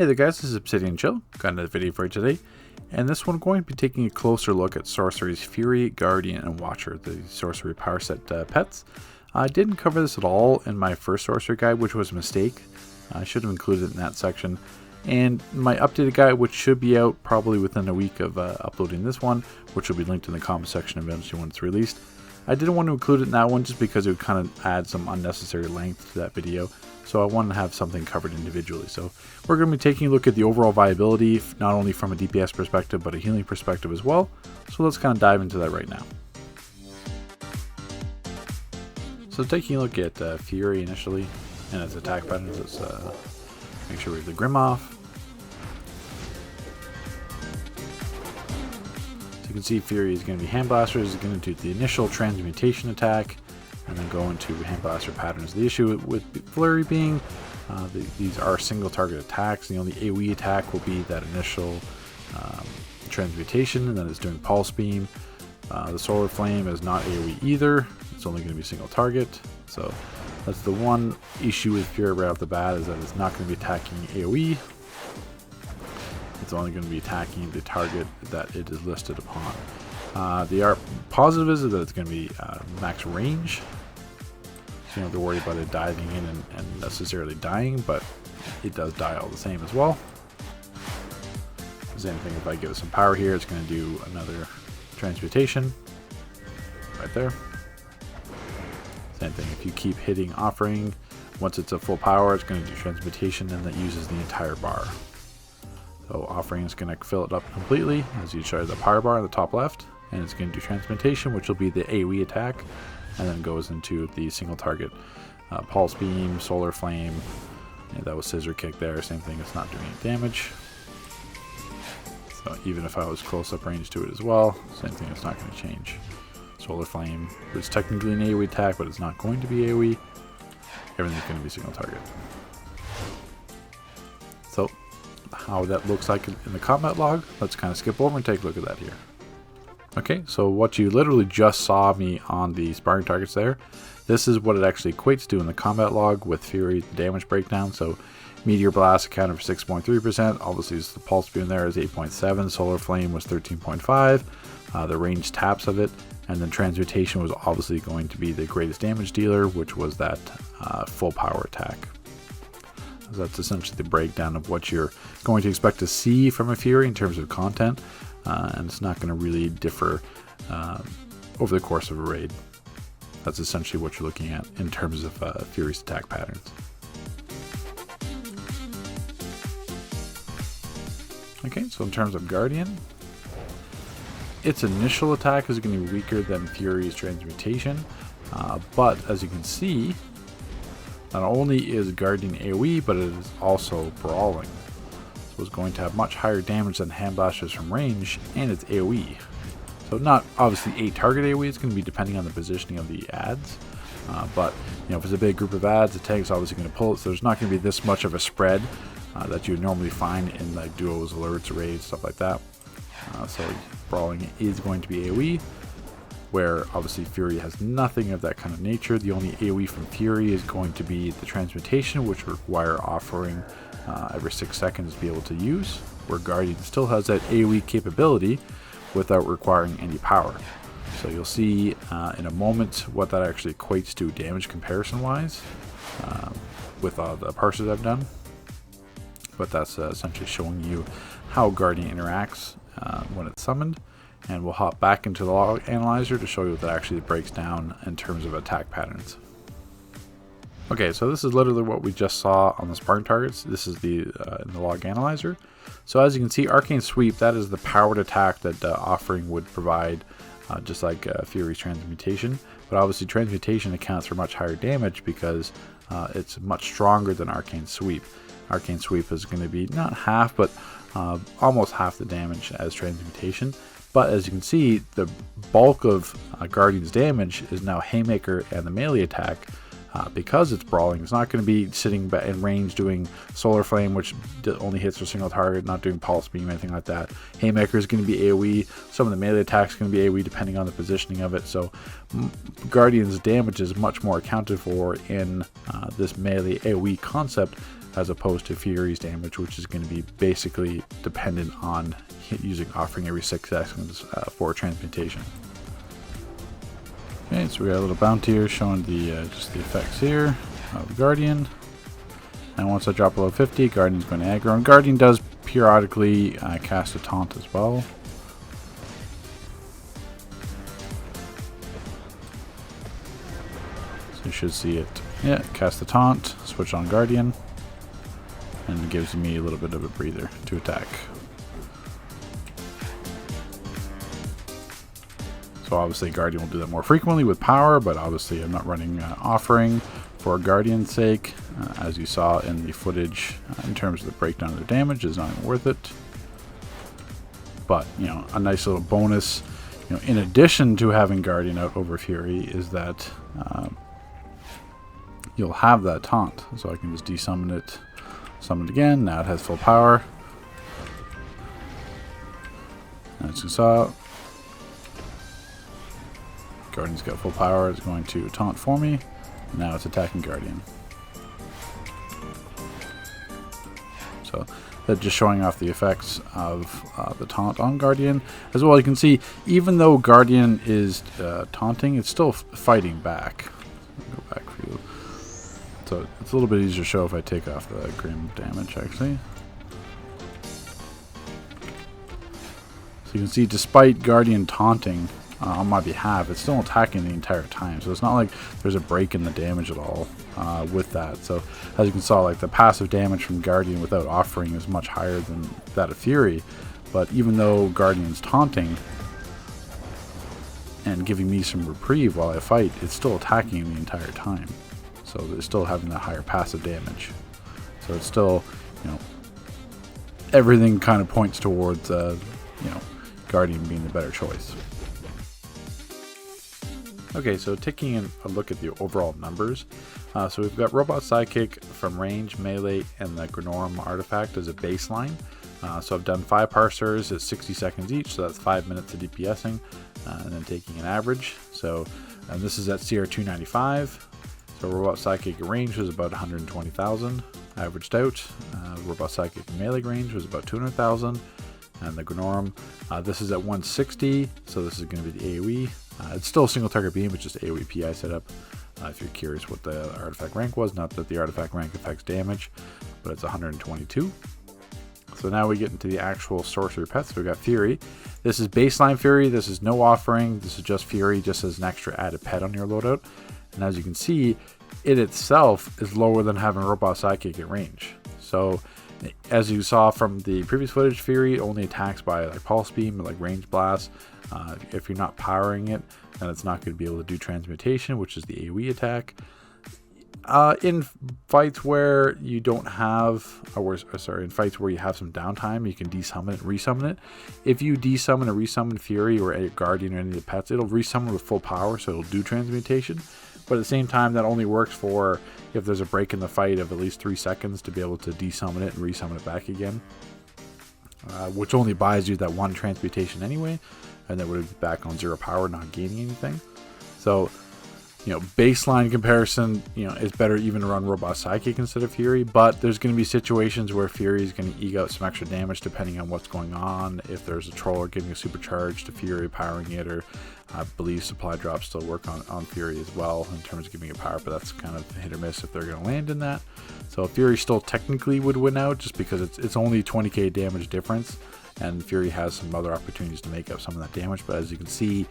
Hey there guys, this is Obsidian Chill. Got another video for you today. And this one, I'm going to be taking a closer look at Sorcery's Fury, Guardian, and Watcher, the Sorcery power set pets. I didn't cover this at all in my first Sorcery guide, which was a mistake. I should have included it in that section. And my updated guide, which should be out probably within a week of uploading this one, which will be linked in the comment section eventually when it's released. I didn't want to include it in that one just because it would kind of add some unnecessary length to that video. So I wanted to have something covered individually. So we're going to be taking a look at the overall viability, not only from a DPS perspective, but a healing perspective as well. So let's kind of dive into that right now. So taking a look at Fury initially and its attack patterns, let's make sure we have the Grim off. So you can see Fury is going to be Hand Blaster, is going to do the initial transmutation attack, and then go into Hand Blaster patterns. The issue with Flurry being these are single target attacks. The only AoE attack will be that initial transmutation, and then it's doing Pulse Beam. The Solar Flame is not AoE either. It's only going to be single target. So that's the one issue with Fury right off the bat, is that it's not going to be attacking AoE. It's only going to be attacking the target that it is listed upon. The positive is that it's going to be max range. So you don't have to worry about it diving in and necessarily dying, but it does die all the same as well. Same thing if I give it some power here, it's going to do another transmutation right there. Same thing if you keep hitting offering, once it's at full power, it's going to do transmutation, and that uses the entire bar. So offering is going to fill it up completely, as you show the power bar on the top left, and it's going to do transmutation, which will be the AoE attack, and then goes into the single target Pulse Beam, Solar Flame. Yeah, that was Scissor Kick there, same thing, it's not doing any damage. So even if I was close up range to it as well, same thing, it's not going to change. Solar Flame, it's technically an AoE attack, but it's not going to be AoE. Everything's going to be single target. So how that looks like in the combat log, let's kind of skip over and take a look at that here. Okay, so what you literally just saw me on the sparring targets there, this is what it actually equates to in the combat log with Fury damage breakdown. So Meteor Blast accounted for 6.3%, obviously the Pulse Beam there is 8.7, Solar Flame was 13.5, the range taps of it, and then Transmutation was obviously going to be the greatest damage dealer, which was that full power attack. So that's essentially the breakdown of what you're going to expect to see from a Fury in terms of content. And it's not going to really differ over the course of a raid. That's essentially what you're looking at in terms of Fury's attack patterns. Okay, so in terms of Guardian, its initial attack is going to be weaker than Fury's transmutation, but as you can see, not only is Guardian AoE, but it is also brawling. So it's going to have much higher damage than Hand Blasters from range, and it's AoE. So not obviously a target AoE, it's going to be depending on the positioning of the ads. But you know, if it's a big group of ads, the tank's obviously going to pull it, so there's not going to be this much of a spread that you would normally find in like duos, alerts, raids, stuff like that. So brawling is going to be AoE, where obviously Fury has nothing of that kind of nature. The only AoE from Fury is going to be the transmutation, which require offering every 6 seconds to be able to use, where Guardian still has that AoE capability without requiring any power. So you'll see in a moment what that actually equates to damage comparison wise with all the parses I've done. But that's essentially showing you how Guardian interacts when it's summoned. And we'll hop back into the log analyzer to show you what that actually breaks down in terms of attack patterns. Okay, so this is literally what we just saw on the sparring targets. This is the in the log analyzer. So as you can see, Arcane Sweep, that is the powered attack that Offering would provide, just like Fury's Transmutation. But obviously Transmutation accounts for much higher damage because it's much stronger than Arcane Sweep. Arcane Sweep is going to be not half, but almost half the damage as Transmutation. But as you can see, the bulk of Guardian's damage is now Haymaker and the melee attack. Because it's brawling, it's not going to be sitting in range doing Solar Flame, which only hits for single target, not doing Pulse Beam, anything like that. Haymaker is going to be AoE. Some of the melee attacks are going to be AoE depending on the positioning of it. So Guardian's damage is much more accounted for in this melee AoE concept as opposed to Fury's damage, which is going to be basically dependent on using offering every 6 seconds for transmutation. Okay, so we got a little bounty here showing the just the effects here of Guardian. And once I drop below 50, Guardian's going to aggro. And Guardian does periodically cast a taunt as well. So you should see it. Yeah, cast the taunt, switch on Guardian, and it gives me a little bit of a breather to attack. So obviously Guardian will do that more frequently with power, but obviously I'm not running offering for Guardian's sake. As you saw in the footage, in terms of the breakdown of the damage, is not even worth it. But, you know, a nice little bonus, you know, in addition to having Guardian out over Fury, is that you'll have that taunt. So I can just desummon it, summon it again. Now it has full power. As you saw, Guardian's got full power. It's going to taunt for me. Now it's attacking Guardian. So that's just showing off the effects of the taunt on Guardian. As well, you can see, even though Guardian is taunting, it's still fighting back. Go back for you. So it's a little bit easier to show if I take off the Grim damage, actually. So you can see, despite Guardian taunting on my behalf, it's still attacking the entire time. So it's not like there's a break in the damage at all with that. So as you can see, like the passive damage from Guardian without offering is much higher than that of Fury. But even though Guardian's taunting and giving me some reprieve while I fight, it's still attacking the entire time. So it's still having that higher passive damage. So it's still, you know, everything kind of points towards, you know, Guardian being the better choice. Okay, so taking a look at the overall numbers. So we've got Robot Sidekick from range, melee, and the Granorum artifact as a baseline. So I've done 5 parsers at 60 seconds each, so that's 5 minutes of DPSing, and then taking an average. So this is at CR 295. So Robot Sidekick range was about 120,000 averaged out. Robot Sidekick melee range was about 200,000. And the Granorum, this is at 160, so this is going to be the AoE. It's still a single target beam, it's just AoE PI setup. If you're curious what the artifact rank was, not that the artifact rank affects damage, but it's 122. So now we get into the actual sorcery pets. So we got Fury. This is baseline Fury. This is no offering. This is just Fury, just as an extra added pet on your loadout. And as you can see, it itself is lower than having Robot Sidekick at range. So as you saw from the previous footage, Fury only attacks by like pulse beam or like range blast. If you're not powering it, then it's not going to be able to do transmutation, which is the AoE attack. In fights where you don't have, in fights where you have some downtime, you can desummon it and resummon it. If you desummon or resummon Fury or a Guardian or any of the pets, it'll resummon with full power, so it'll do transmutation. But at the same time, that only works for if there's a break in the fight of at least 3 seconds to be able to desummon it and resummon it back again. Which only buys you that 1 transmutation anyway, and then would be back on 0 power, not gaining anything. So, you know, baseline comparison, you know, it's better even to run Robot Sidekick instead of Fury, but there's going to be situations where Fury is going to eke out some extra damage depending on what's going on. If there's a troller giving a supercharge to Fury, powering it, or I believe supply drops still work on Fury as well in terms of giving it power, but that's kind of hit or miss if they're going to land in that. So Fury still technically would win out just because it's only 20k damage difference, and Fury has some other opportunities to make up some of that damage. But as you can see,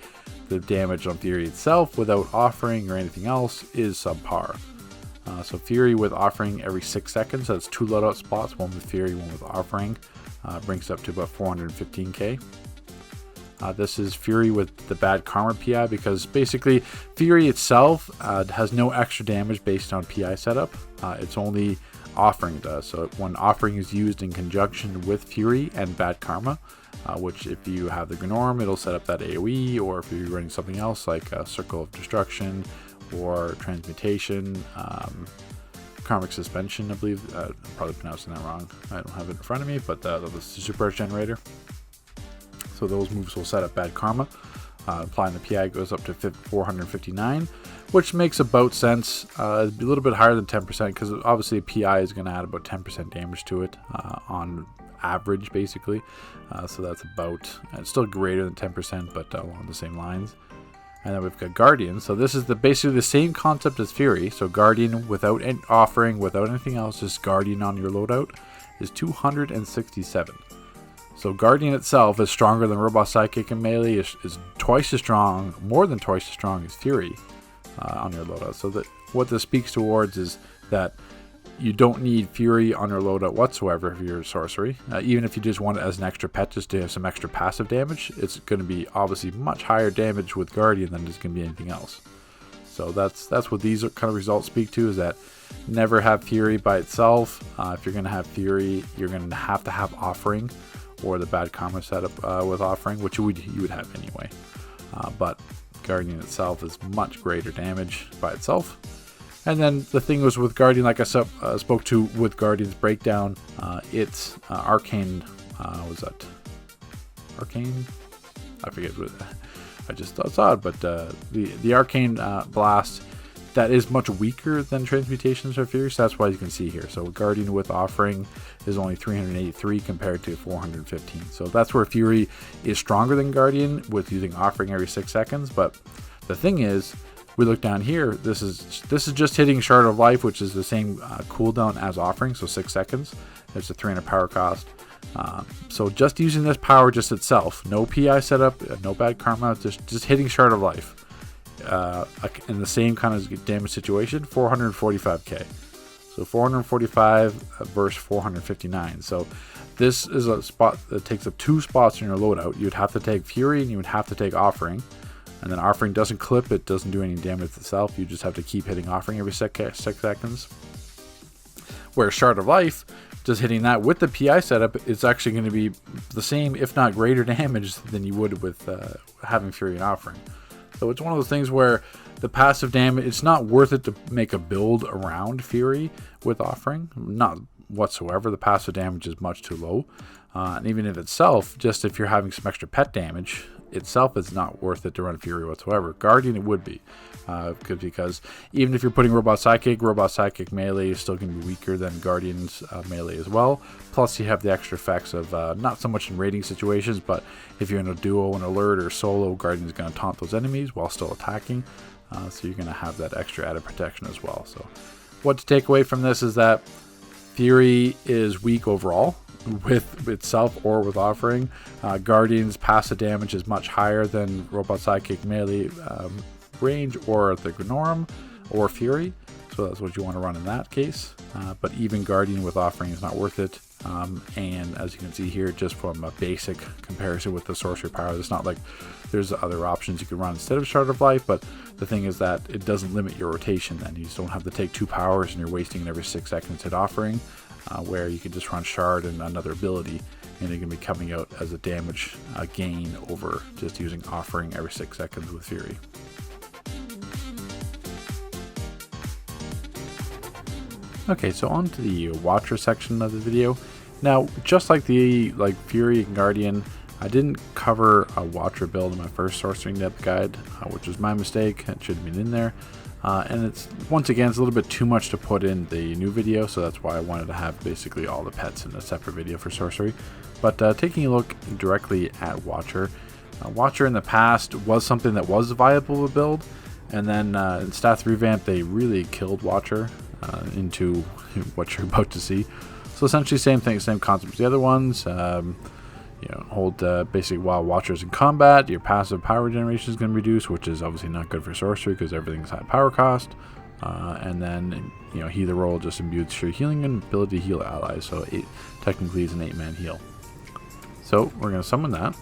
the damage on Fury itself without offering or anything else is subpar. So Fury with offering every 6 seconds, so that's 2 loadout spots, one with Fury, one with offering, brings up to about 415k. This is Fury with the bad karma PI, because basically Fury itself has no extra damage based on PI setup. It's only offering does. So when offering is used in conjunction with Fury and bad karma, which if you have the Granorum, it'll set up that AoE, or if you're running something else like Circle of Destruction or Transmutation, Karmic Suspension, I believe. I'm probably pronouncing that wrong. I don't have it in front of me, but that was the Super Generator. So those moves will set up bad karma. Applying the PI goes up to 459, which makes about sense. It'd be a little bit higher than 10% because obviously a PI is going to add about 10% damage to it on average, basically. So that's about, it's still greater than 10%, but along the same lines. And then we've got Guardian. So this is basically the same concept as Fury. So Guardian without offering, without anything else, just Guardian on your loadout is 267. So Guardian itself is stronger than Robot Psychic and Melee, is twice as strong, more than twice as strong as Fury on your loadout. So that what this speaks towards is that you don't need Fury on your loadout whatsoever if you're Sorcery. Even if you just want it as an extra pet just to have some extra passive damage, it's going to be obviously much higher damage with Guardian than it's going to be anything else. So that's what these kind of results speak to, is that never have Fury by itself. If you're going to have Fury, you're going to have Offering, or the bad karma setup with Offering, which you would have anyway. But Guardian itself is much greater damage by itself. And then the thing was with Guardian, like I spoke to with Guardian's breakdown, it's Arcane, was that Arcane? I forget what, I just thought it's odd, but the Arcane Blast, that is much weaker than Transmutations or Fury, so that's why you can see here. So Guardian with Offering is only 383 compared to 415. So that's where Fury is stronger than Guardian with using Offering every 6 seconds. But the thing is, we look down here, this is just hitting Shard of Life, which is the same cooldown as Offering, so 6 seconds. It's a 300 power cost. So just using this power just itself, no PI setup, no bad karma, just hitting Shard of Life. In the same kind of damage situation, 445k. So 445 versus 459. So this is a spot that takes up 2 spots in your loadout. You'd have to take Fury and you would have to take Offering. And then Offering doesn't clip, it doesn't do any damage itself. You just have to keep hitting Offering every 6 seconds. Whereas Shard of Life, just hitting that with the PI setup, it's actually going to be the same, if not greater damage than you would with having Fury and Offering. So it's one of those things where the passive damage, it's not worth it to make a build around Fury with Offering. Not whatsoever. The passive damage is much too low. And even if itself, just if you're having some extra pet damage, itself is not worth it to run Fury whatsoever. Guardian it would be. Because even if you're putting Robot Psychic Melee is still going to be weaker than Guardian's Melee as well. Plus you have the extra effects of not so much in raiding situations, but if you're in a duo, an alert, or solo, Guardian's going to taunt those enemies while still attacking. So you're going to have that extra added protection as well. So what to take away from this is that Fury is weak overall with itself or with Offering. Guardian's passive damage is much higher than Robot Psychic Melee range or the Gnorum or Fury, so that's what you want to run in that case. But even Guardian with Offering is not worth it. And as you can see here, just from a basic comparison with the Sorcery power, it's not like there's other options you can run instead of Shard of Life, but the thing is that it doesn't limit your rotation. Then you just don't have to take 2 powers and you're wasting every 6 seconds hit Offering, where you can just run Shard and another ability, and it can be coming out as a damage gain over just using Offering every 6 seconds with Fury. Okay, so on to the Watcher section of the video. Now, just like Fury and Guardian, I didn't cover a Watcher build in my first Sorcery depth guide, which was my mistake. It should have been in there. And it's once again, it's a little bit too much to put in the new video, so that's why I wanted to have basically all the pets in a separate video for Sorcery. But taking a look directly at Watcher, Watcher in the past was something that was viable to build, and then in Stats Revamp they really killed Watcher into what you're about to see. So essentially same thing, same concept as the other ones. Hold basically while Watcher's in combat, your passive power generation is going to reduce, which is obviously not good for Sorcery because everything's high power cost. And then Healer Roll just imbues your healing and ability to heal allies, so it technically is an 8-man heal. So we're going to summon that.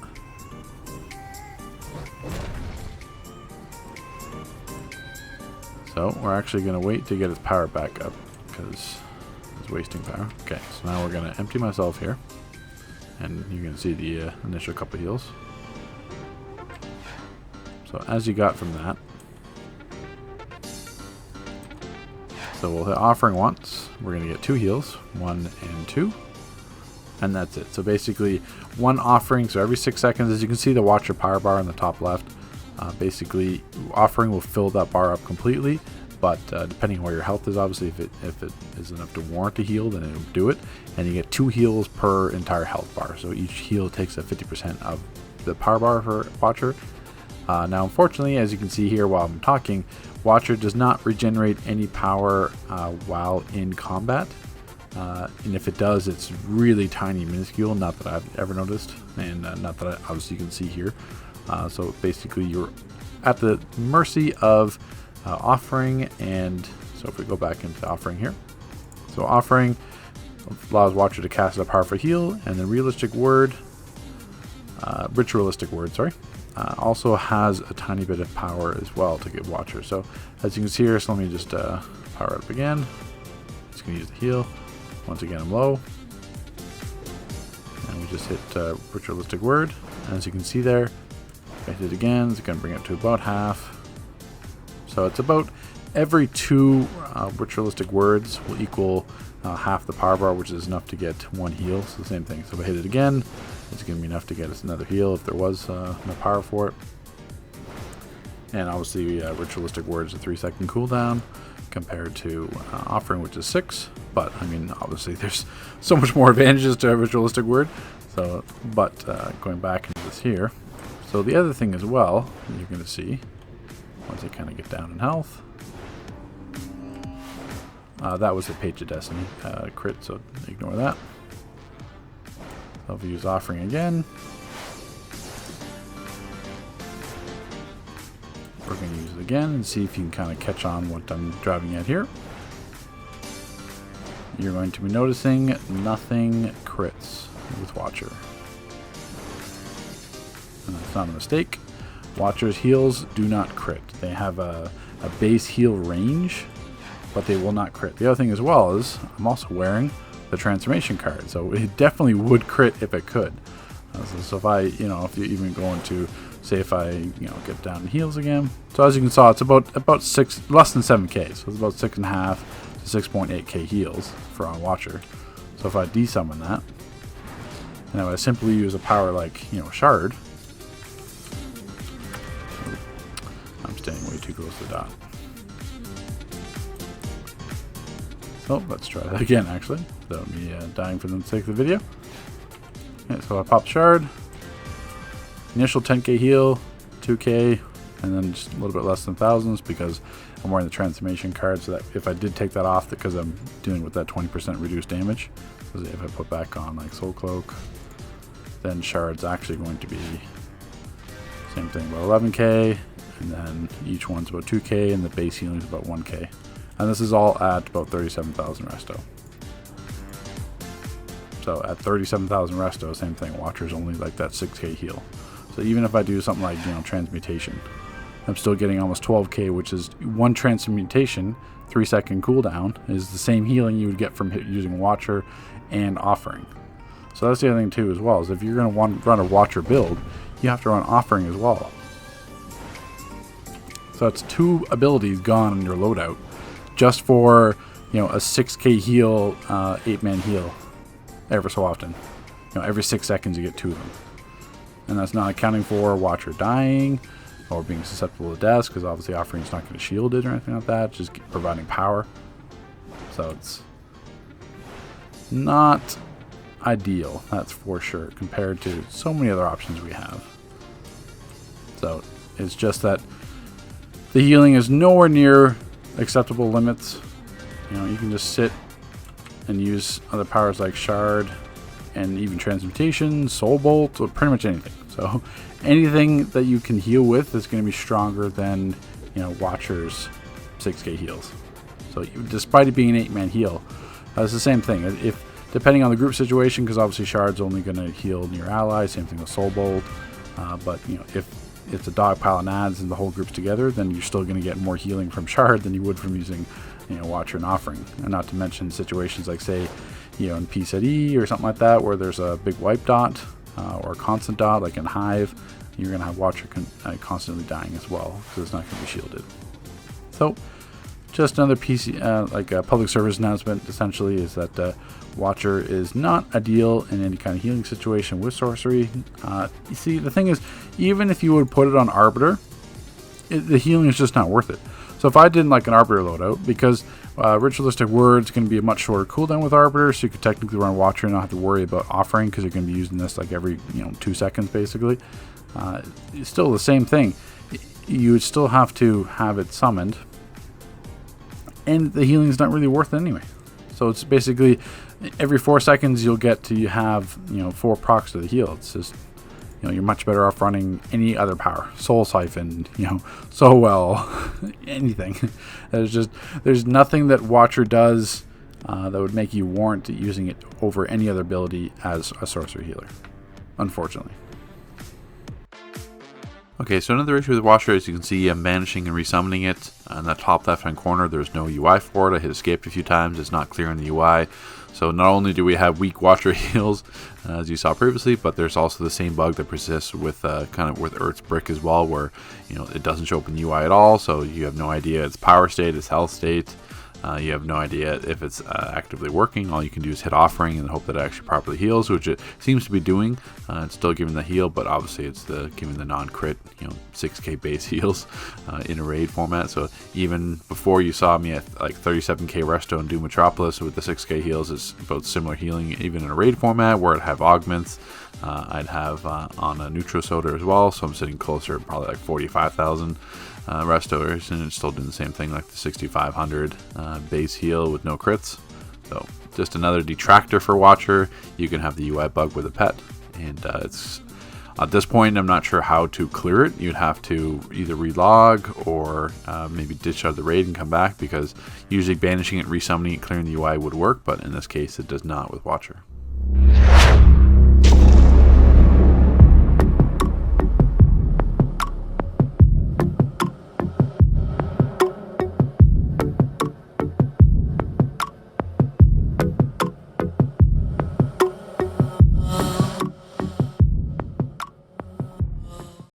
So we're actually going to wait to get its power back up because it's wasting power. Okay, so now we're going to empty myself here, and you can see the initial couple heals. So as you got from that, so we'll hit Offering once. We're going to get 2 heals, 1 and 2, and that's it. So basically 1 Offering, so every 6 seconds, as you can see the Watcher power bar in the top left. Basically, offering will fill that bar up completely, but depending on where your health is, obviously, if it is enough to warrant a heal, then it'll do it. And you get 2 heals per entire health bar, so each heal takes a 50% of the power bar for Watcher. Now, unfortunately, as you can see here while I'm talking, Watcher does not regenerate any power while in combat. And if it does, it's really tiny, minuscule, not that I've ever noticed, and not that obviously you can see here. So basically you're at the mercy of offering, and so if we go back into offering here. So offering allows Watcher to cast a powerful heal, and the ritualistic word, also has a tiny bit of power as well to give Watcher. So as you can see here, so let me just power it up again. Just gonna use the heal. Once again, I'm low. And we just hit ritualistic word. And as you can see there, if I hit it again, it's gonna bring it to about half. So it's about every 2 ritualistic words will equal half the power bar, which is enough to get 1 heal. So the same thing. So if I hit it again, it's going to be enough to get us another heal if there was enough power for it. And obviously, ritualistic words a 3-second cooldown compared to offering, which is 6. But I mean, obviously, there's so much more advantages to a ritualistic word. So, but going back into this here. So the other thing as well, you're going to see once I kind of get down in health. That was a Page of Destiny crit, so ignore that. So if we use offering again, we're going to use it again and see if you can kind of catch on what I'm driving at here. You're going to be noticing nothing crits with Watcher. And that's not a mistake. Watcher's heals do not crit. They have a base heal range, but they will not crit. The other thing as well is I'm also wearing the transformation card, so it definitely would crit if it could. So if I, if you even go into, say, if I, get down in heals again. So as you can see, it's about less than 7k. So it's about 6.5 to 6.8k heals for on Watcher. So if I desummon that, and I would simply use a power like, Shard. I'm staying way too close to the dot. So let's try that again, actually. Without me dying for the sake of the video. Okay, so I pop Shard. Initial 10k heal, 2k, and then just a little bit less than thousands because I'm wearing the transformation card, so that if I did take that off, because I'm dealing with that 20% reduced damage. So if I put back on like Soul Cloak, then Shard's actually going to be same thing, about 11k, and then each one's about 2k, and the base healing is about 1k. And this is all at about 37,000 resto. So at 37,000 resto, same thing. Watcher's only like that 6k heal. So even if I do something like, transmutation, I'm still getting almost 12k, which is 1 transmutation, 3-second cooldown, is the same healing you would get from using Watcher and offering. So that's the other thing too as well, is if you're going to want to run a Watcher build, you have to run offering as well. So that's 2 abilities gone in your loadout, just for, a 6k heal, 8-man heal, ever so often. Every 6 seconds you get 2 of them. And that's not accounting for Watcher dying, or being susceptible to death, because obviously offering's not going to shield it or anything like that, just providing power. So it's not ideal, that's for sure, compared to so many other options we have. So it's just that the healing is nowhere near acceptable limits. You can just sit and use other powers like Shard and even Transmutation, Soul Bolt, or pretty much anything. So anything that you can heal with is going to be stronger than Watcher's 6k heals. So despite it being an 8-man heal, it's the same thing. If depending on the group situation, because obviously Shard's only going to heal near allies, same thing with Soul Bolt. But if it's a dog pile and adds and the whole group's together, then you're still going to get more healing from Shard than you would from using Watcher and offering. And not to mention situations like, say, in P set E or something like that, where there's a big wipe dot or a constant dot, like in Hive, you're going to have Watcher constantly dying as well, because it's not going to be shielded. So just another public service announcement, essentially, is that Watcher is not ideal in any kind of healing situation with Sorcery. You see, the thing is, even if you would put it on Arbiter, the healing is just not worth it. So if I did like an Arbiter loadout, because Ritualistic Word's going to be a much shorter cooldown with Arbiter, so you could technically run Watcher and not have to worry about offering, because you're going to be using this like every 2 seconds basically. It's still the same thing. You would still have to have it summoned, and the healing is not really worth it anyway. So it's basically every 4 seconds you'll get to have 4 procs to the heal. It's just you're much better off running any other power, Soul Siphon, so well, anything. There's nothing that Watcher does that would make you warrant using it over any other ability as a sorcery healer, unfortunately. Okay, so another issue with Watcher, as you can see, I'm banishing and resummoning it. In that top left hand corner, there's no UI for it. I hit escape a few times, it's not clear in the UI. So not only do we have weak Watcher heals, as you saw previously, but there's also the same bug that persists with kind of with Earth's Brick as well, where it doesn't show up in the UI at all, so you have no idea its power state, its health state. You have no idea if it's actively working. All you can do is hit offering and hope that it actually properly heals, which it seems to be doing. It's still giving the heal, but obviously it's giving the non-crit 6k base heals in a raid format. So even before you saw me at like 37k resto in Doom Metropolis with the 6k heals, it's about similar healing even in a raid format where I'd have augments. I'd have on a neutral soda as well, so I'm sitting closer, probably like 45,000 restos, and it's still doing the same thing, like the 6,500 base heal with no crits. So just another detractor for Watcher. You can have the UI bug with a pet, and it's at this point I'm not sure how to clear it. You'd have to either relog or maybe ditch out of the raid and come back, because usually banishing it, resummoning it, clearing the UI would work, but in this case it does not with Watcher.